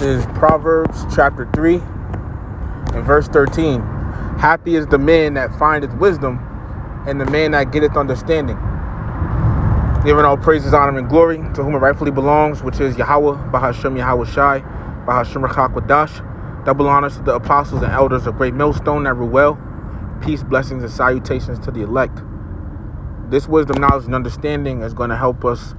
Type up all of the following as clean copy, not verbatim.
This is Proverbs chapter 3 and verse 13. Happy is the man that findeth wisdom, and the man that getteth understanding. Giving all praises, honor, and glory to whom it rightfully belongs, which is Yahweh, Bahashem Yahweh Shai, Bahashem Rachak Wadash. Double honors to the apostles and elders of Great Millstone that rule well. Peace, blessings, and salutations to the elect. This wisdom, knowledge, and understanding is going to help us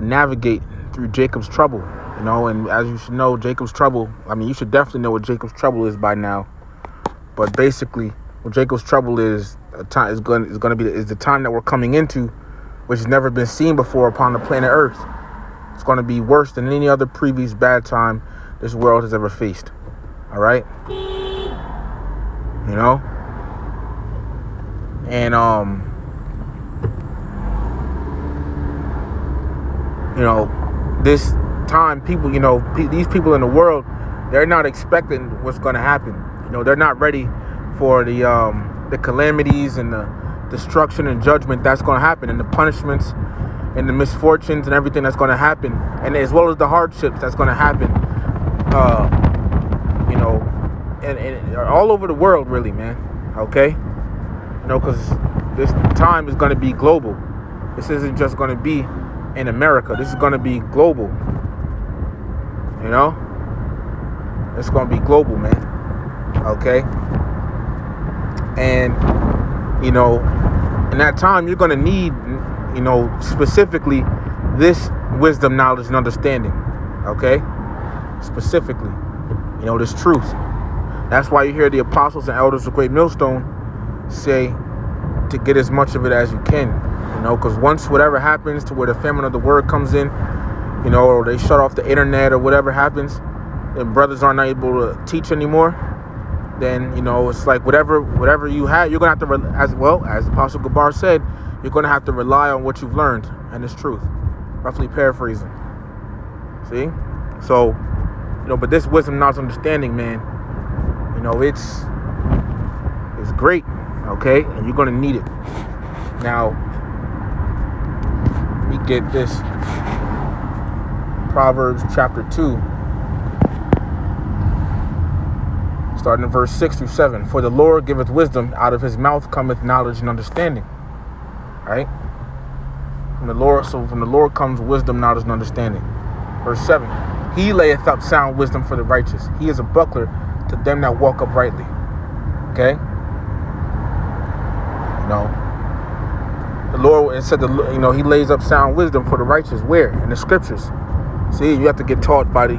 navigate through Jacob's trouble. You know, and as you should know, Jacob's trouble, I mean, you should definitely know what Jacob's trouble is by now. But basically, what Jacob's trouble is the time that we're coming into, which has never been seen before upon the planet Earth. It's going to be worse than any other previous bad time this world has ever faced. All right? You know? And, this time, people, these people in the world, they're not expecting what's going to happen. They're not ready for the calamities and the destruction and judgment that's going to happen, and the punishments and the misfortunes and everything that's going to happen, and as well as the hardships that's going to happen, and all over the world, really, man. Okay, because this time is going to be global. This isn't just going to be in America. This is going to be global. It's going to be global, man. Okay, and in that time, you're going to need, specifically this wisdom, knowledge, and understanding. Okay? Specifically, this truth. That's why you hear the apostles and elders of Great Millstone say to get as much of it as you can. Because once whatever happens to where the famine of the word comes in, or they shut off the internet or whatever happens, and brothers aren't able to teach anymore, then, it's like whatever you have, you're going to have to, as Apostle Gabar said, you're going to have to rely on what you've learned and it's truth. Roughly paraphrasing. See? So, but this wisdom, knowledge, understanding, man, it's great, okay? And you're going to need it. Now, we get this Proverbs chapter 2. Starting in verse 6 through 7. For the Lord giveth wisdom, out of his mouth cometh knowledge and understanding. Right? From the Lord comes wisdom, knowledge, and understanding. Verse 7. He layeth up sound wisdom for the righteous. He is a buckler to them that walk uprightly. Okay? The Lord, it said, he lays up sound wisdom for the righteous. Where? In the scriptures. See, you have to get taught by the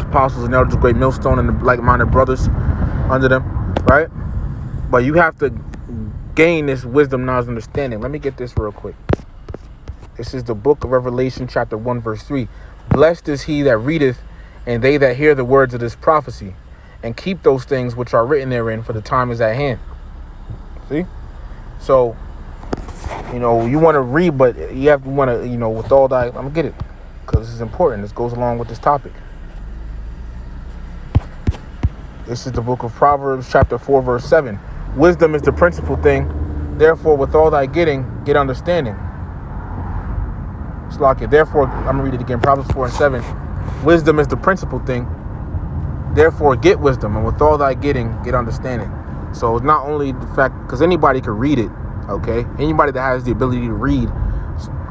apostles and elders of Great Millstone and the like-minded brothers under them, right? But you have to gain this wisdom, knowledge, and understanding. Let me get this real quick. This is the book of Revelation, chapter 1, verse 3. Blessed is he that readeth, and they that hear the words of this prophecy, and keep those things which are written therein, for the time is at hand. See? So, you want to read, but you have to want to, with all that, I'm going to get it, because this is important. This goes along with this topic. This is the book of Proverbs, chapter 4, verse 7. Wisdom is the principal thing. Therefore, with all thy getting, get understanding. Therefore, I'm going to read it again. Proverbs 4 and 7. Wisdom is the principal thing. Therefore, get wisdom. And with all thy getting, get understanding. So it's not only the fact, because anybody can read it, okay? Anybody that has the ability to read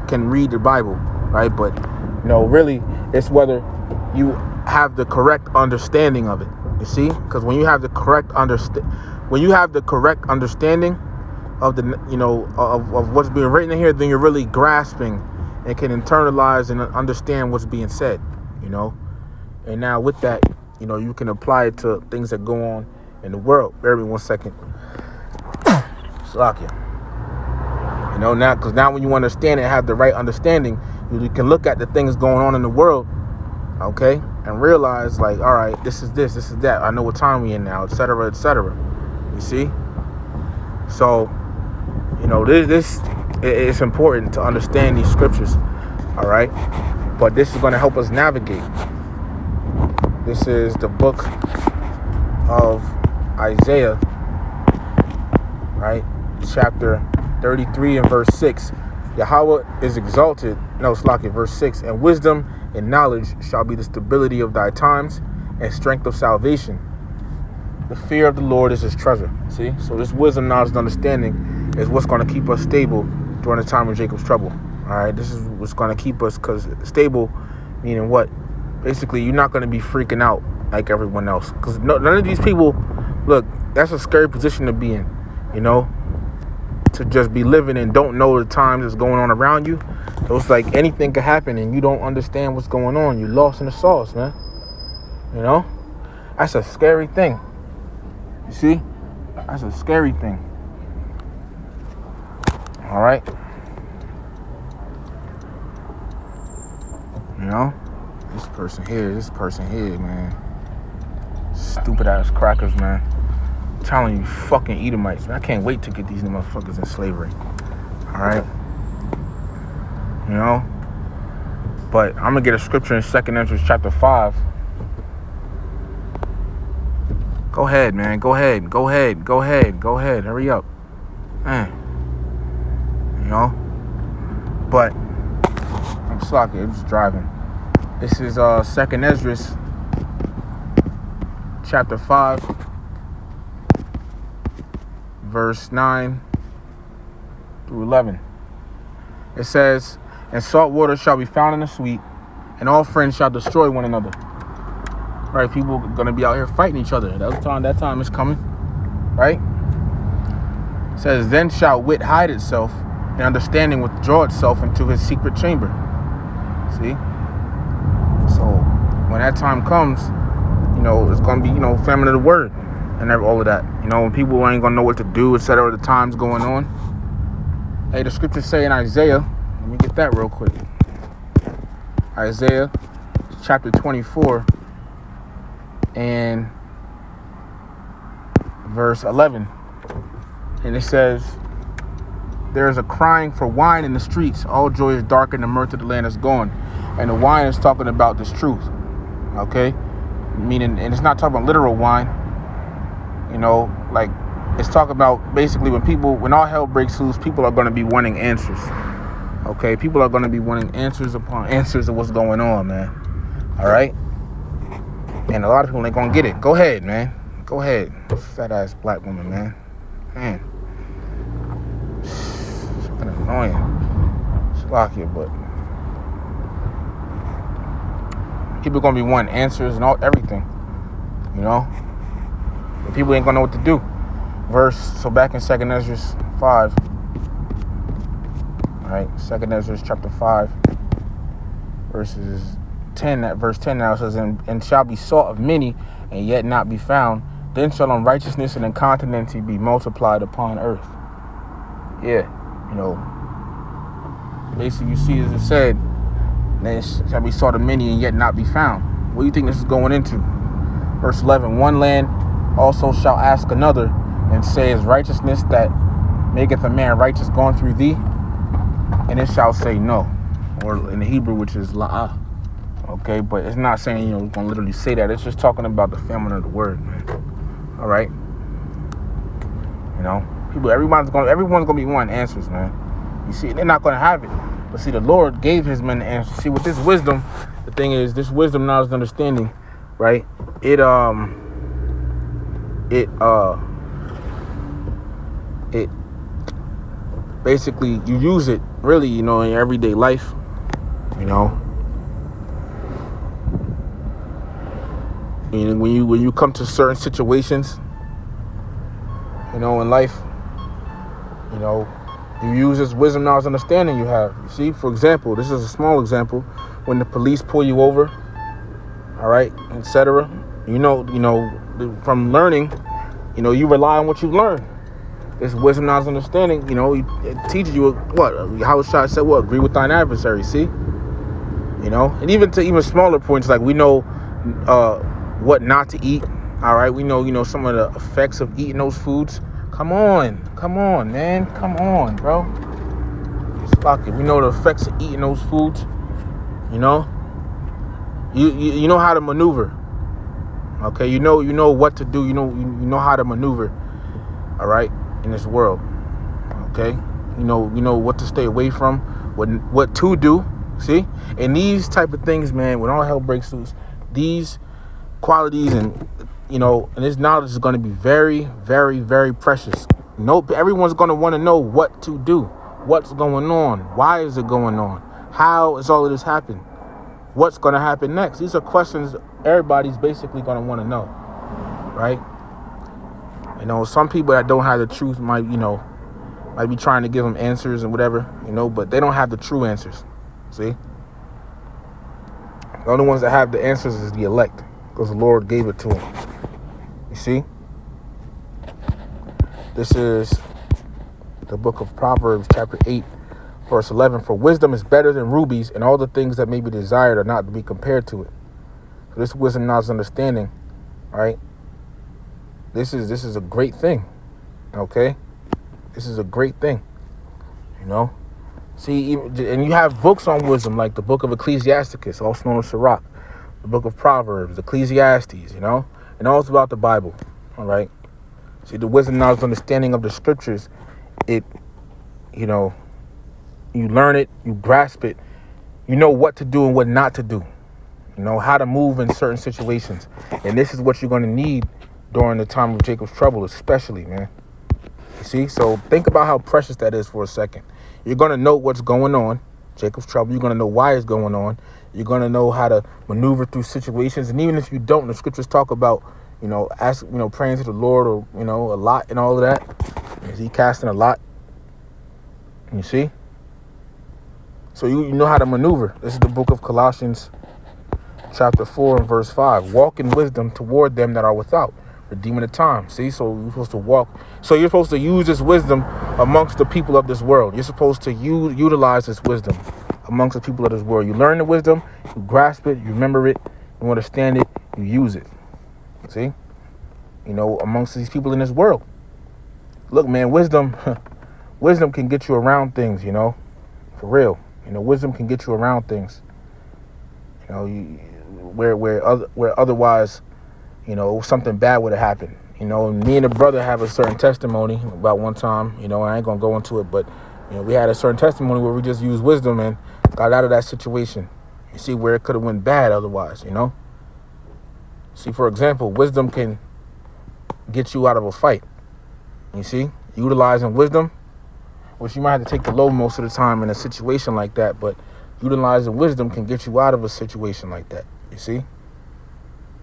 can read the Bible, right? But, really, it's whether you have the correct understanding of it. You see, because when you have the correct understanding of the of what's being written in here, then you're really grasping and can internalize and understand what's being said. And now with that, you can apply it to things that go on in the world. Bear with me 1 second. Slakia. Now because now when you understand it, have the right understanding, you can look at the things going on in the world, okay, and realize, like, all right, this is that. I know what time we in now, etc., etc. You see? So, this it's important to understand these scriptures, all right? But this is going to help us navigate. This is the book of Isaiah, right? Chapter 33 and verse 6. Yahweh is exalted. Verse 6. And wisdom and knowledge shall be the stability of thy times, and strength of salvation. The fear of the Lord is his treasure. See? So this wisdom, knowledge, and understanding is what's going to keep us stable during the time of Jacob's trouble. All right? This is what's going to keep us, because stable, meaning what? Basically, you're not going to be freaking out like everyone else. Because none of these people, look, that's a scary position to be in, you know? To just be living and don't know the times that's going on around you. So it's like anything could happen and you don't understand what's going on. You're lost in the sauce, man. You know? That's a scary thing. You see? That's a scary thing. All right? You know? This person here, man. Stupid ass crackers, man. I'm telling you, fucking Edomites, man. I can't wait to get these motherfuckers in slavery. All right? You know? But I'm going to get a scripture in 2nd Ezra chapter 5. Go ahead, man. Go ahead. Hurry up. Man. You know? But I'm sloppy. I'm just driving. This is 2nd Ezra chapter 5, verse 9 through 11. It says, "And salt water shall be found in the sweet, and all friends shall destroy one another." Right? People are going to be out here fighting each other. That time is coming. Right? It says, "Then shall wit hide itself, and understanding withdraw itself into his secret chamber." See? So when that time comes, you know, it's going to be, you know, famine of the word and all of that. You know, when people ain't going to know what to do, etc. The time's going on. Hey, the scriptures say in Isaiah, let me get that real quick. Isaiah chapter 24 and verse 11. And it says, "There is a crying for wine in the streets. All joy is dark and the mirth of the land is gone." And the wine is talking about this truth. Okay? Meaning, and it's not talking about literal wine. You know, like, it's talking about basically when all hell breaks loose, people are going to be wanting answers. Okay? People are going to be wanting answers upon answers of what's going on, man. All right? And a lot of people ain't going to get it. Go ahead, man. Go ahead. Fat ass black woman, man. Man. It's fucking annoying. It's lucky, but people are going to be wanting answers and everything. You know? But people ain't going to know what to do. So back in 2nd Ezra 5. Alright, 2nd Ezra chapter 5. Verses 10. At verse 10 now it says, and shall be sought of many, and yet not be found. Then shall unrighteousness and incontinency be multiplied upon earth. Yeah, you know. Basically, you see, as it said, then shall be sought of many and yet not be found. What do you think this is going into? Verse 11, "One land also shall ask another, and say, Is righteousness that maketh a man righteous gone through thee? And it shall say no." Or in the Hebrew, which is la'ah. Okay, but it's not saying, you know, it's going to literally say that. It's just talking about the famine of the word, man. All right? You know, everyone's going to be wanting answers, man. You see, they're not going to have it. But see, the Lord gave his men the answer. See, with this wisdom, the thing is, this wisdom, knowledge, and understanding, right? It basically, you use it really, you know, in your everyday life, you know. And when you come to certain situations, you know, in life, you know, you use this wisdom, knowledge, understanding you have. You see, for example, this is a small example. When the police pull you over, all right, etc. You know, from learning, you know, you rely on what you learn. This wisdom, knowledge, understanding, you know, it teaches you what? How Shai said, what? Agree with thine adversary, see? You know, and even to smaller points, like we know what not to eat, all right? We know, you know, some of the effects of eating those foods. Come on, man. Come on, bro. Fuck it. We know the effects of eating those foods, you know? You know how to maneuver. Okay, you know what to do. You know how to maneuver. All right, in this world. Okay, you know what to stay away from, what to do. See, and these type of things, man. When all hell breaks loose, these qualities, and and this knowledge is going to be very, very, very precious. Everyone's going to want to know what to do, what's going on, why is it going on, how is all of this happening, what's going to happen next. These are questions everybody's basically going to want to know, right? Some people that don't have the truth might be trying to give them answers and whatever, but they don't have the true answers. See, the only ones that have the answers is the elect, because the Lord gave it to them. You see, this is the book of Proverbs, chapter 8, verse 11. For wisdom is better than rubies, and all the things that may be desired are not to be compared to it. So this wisdom, knowledge, understanding, right? This is a great thing. Okay, this is a great thing. See, and you have books on wisdom, like the book of Ecclesiasticus, also known as Sirach, the book of Proverbs, Ecclesiastes, and all throughout the Bible. All right. See, the wisdom, knowledge, understanding of the scriptures, you learn it, you grasp it, you know what to do and what not to do, how to move in certain situations. And this is what you're going to need during the time of Jacob's trouble, especially, man. You see, so think about how precious that is for a second. You're going to know what's going on, Jacob's trouble. You're going to know why it's going on. You're going to know how to maneuver through situations. And even if you don't, the scriptures talk about, praying to the Lord, or, a lot and all of that. Is he casting a lot? You see? So you know how to maneuver. This is the book of Colossians, chapter 4 and verse 5. Walk in wisdom toward them that are without, redeeming the time. See, so you're supposed to walk. So you're supposed to use this wisdom amongst the people of this world. You're supposed to utilize this wisdom amongst the people of this world. You learn the wisdom, you grasp it, you remember it, you understand it, you use it. See, amongst these people in this world. Look, man, wisdom can get you around things, for real. Wisdom can get you around things, where otherwise, something bad would have happened. Me and a brother have a certain testimony about one time, I ain't gonna go into it, but we had a certain testimony where we just used wisdom and got out of that situation. You see, where it could have went bad otherwise, See, for example, wisdom can get you out of a fight. You see, utilizing wisdom, which you might have to take the low most of the time in a situation like that, but utilizing wisdom can get you out of a situation like that. You see,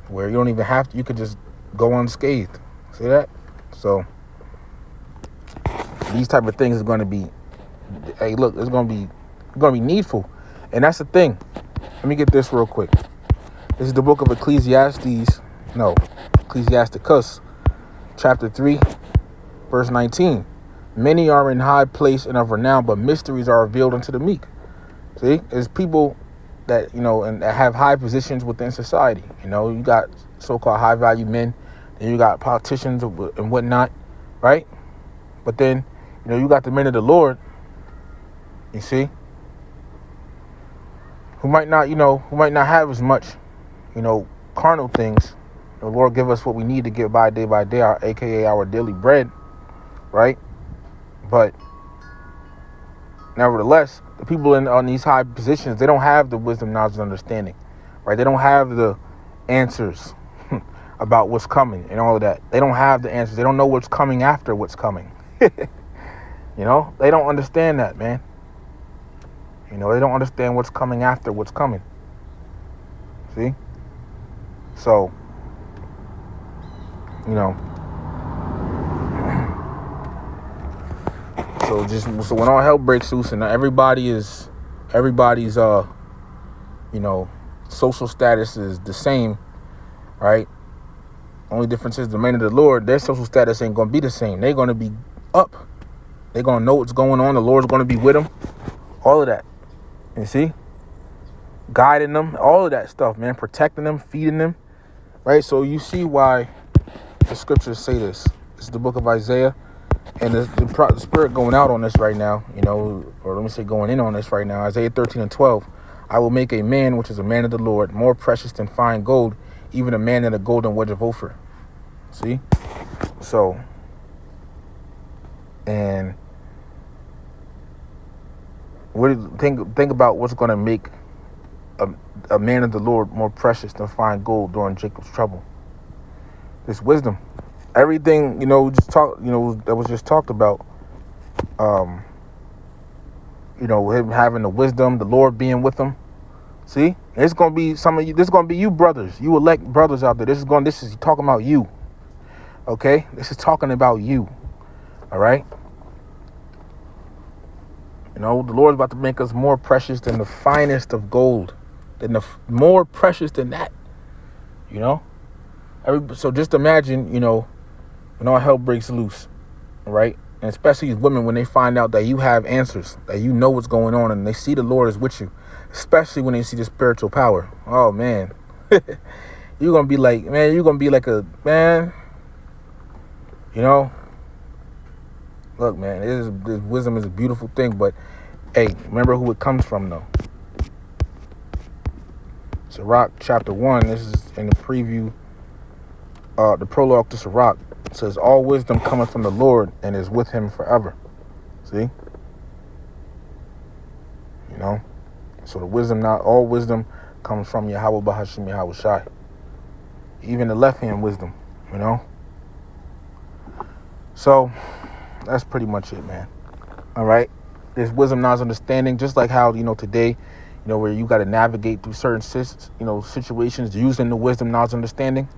where you don't even have to, you could just go unscathed. See that? So these type of things are going to be, hey, look, it's going to be needful. And that's the thing. Let me get this real quick. This is the book of Ecclesiasticus, chapter 3, verse 19. Many are in high place and of renown, but mysteries are revealed unto the meek. See, there's people that, and that have high positions within society. You got so-called high value men, and you got politicians and whatnot, right? But then, you got the men of the Lord, you see, who might not have as much, carnal things. The Lord give us what we need to get by day, aka our daily bread, right? But nevertheless, the people on these high positions, they don't have the wisdom, knowledge, and understanding, right? They don't have the answers about what's coming and all of that. They don't have the answers. They don't know what's coming after what's coming. They don't understand that, man. They don't understand what's coming after what's coming. See? So, so when all hell breaks loose and everybody's social status is the same, right? Only difference is the men of the Lord, their social status ain't going to be the same. They're going to be up. They're going to know what's going on. The Lord's going to be with them. All of that. You see? Guiding them. All of that stuff, man. Protecting them. Feeding them. Right? So you see why the scriptures say this. This is the book of Isaiah. And the spirit going out on this right now, or let me say going in on this right now. Isaiah 13 and 12. I will make a man, which is a man of the Lord, more precious than fine gold, even a man in a golden wedge of Ophir. See? So, and what do you think about what's going to make a man of the Lord more precious than fine gold during Jacob's trouble. This wisdom, everything that was just talked about. Him having the wisdom, the Lord being with him. See, it's gonna be some of you. This is gonna be you brothers, you elect brothers out there. This is talking about you. Okay, this is talking about you. All right. The Lord's about to make us more precious than the finest of gold, more precious than that. So just imagine, when all hell breaks loose, right? And especially women, when they find out that you have answers, that you know what's going on, and they see the Lord is with you, especially when they see the spiritual power. Oh man, you're gonna be like, Look, man, this wisdom is a beautiful thing, but hey, remember who it comes from, though. Sirach chapter 1. This is in the preview, the prologue to Sirach. It says, all wisdom cometh from the Lord and is with him forever. See? So all wisdom comes from Yahweh Bahashim Yahweh Shai. Even the left-hand wisdom, So, that's pretty much it, man. All right? There's wisdom, knowledge, understanding, just like how, today, where you got to navigate through certain, situations using the wisdom, knowledge, understanding.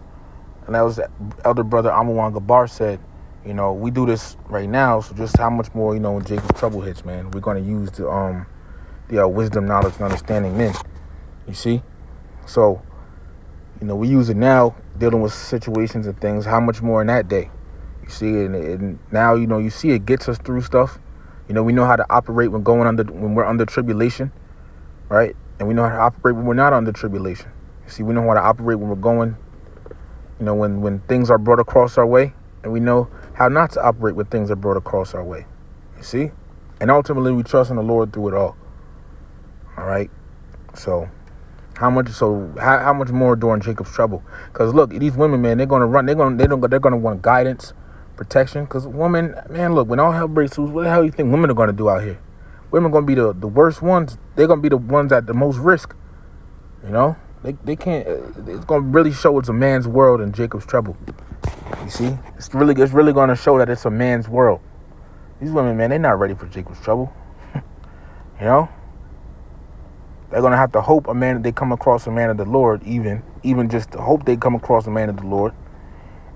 And that was elder brother Amawan Gabar said, we do this right now, so just how much more, when Jacob's trouble hits, man, we're going to use the wisdom, knowledge, and understanding men. You see? So, we use it now, dealing with situations and things, how much more in that day? You see, and now, you see it gets us through stuff. We know how to operate when we're under tribulation, right? And we know how to operate when we're not under tribulation. You see, we know how to operate when we're going, when things are brought across our way, and we know how not to operate when things are brought across our way. You see? And ultimately, we trust in the Lord through it all. All right? So, how much more during Jacob's trouble? Because look, these women, man, they're going to run. They're going to want guidance, protection. Because women, man, look, when all hell breaks loose, what the hell do you think women are going to do out here? Women are going to be the worst ones. They're going to be the ones at the most risk. They can't. It's going to really show it's a man's world in Jacob's trouble. You see, it's really going to show that it's a man's world. These women, man, they're not ready for Jacob's trouble. They're going to have to hope they come across a man of the Lord, even just to hope they come across a man of the Lord.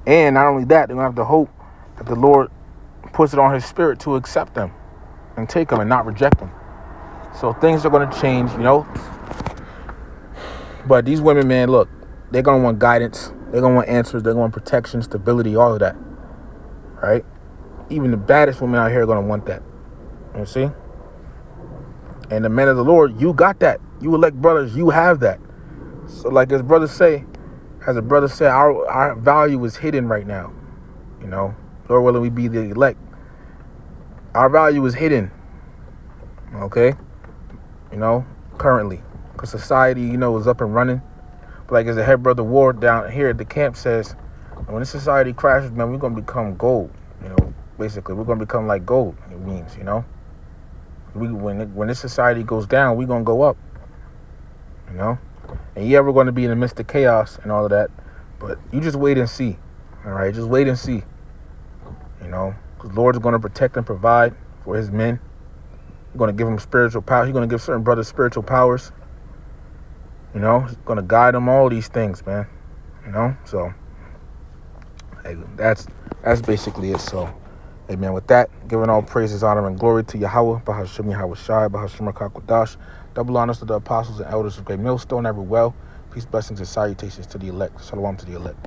And not only that, they're going to have to hope that the Lord puts it on his spirit to accept them and take them and not reject them. So things are going to change, But these women, man, look, they're going to want guidance. They're going to want answers. They're going to want protection, stability, all of that. Right? Even the baddest women out here are going to want that. You see? And the men of the Lord, you got that. You elect brothers, you have that. So like as a brother say, our value is hidden right now. Lord willing, we be the elect. Our value is hidden. Okay? Currently. Because society, is up and running. But like as the head brother Ward down here at the camp says, when this society crashes, man, we're going to become gold. Basically, we're going to become like gold, it means, When this society goes down, we're going to go up, And yeah, we're going to be in the midst of chaos and all of that. But you just wait and see, all right? Just wait and see, Because the Lord's going to protect and provide for his men. He's going to give them spiritual power. He's going to give certain brothers spiritual powers. He's going to guide them, all these things, man. So hey, that's basically it. So, hey, man, with that, giving all praises, honor, and glory to Yahweh, Bahashim Yahweh Shai, Bahashim HaKakodash, double honors to the apostles and elders of Great Millstone, every well. Peace, blessings, and salutations to the elect. Shalom to the elect.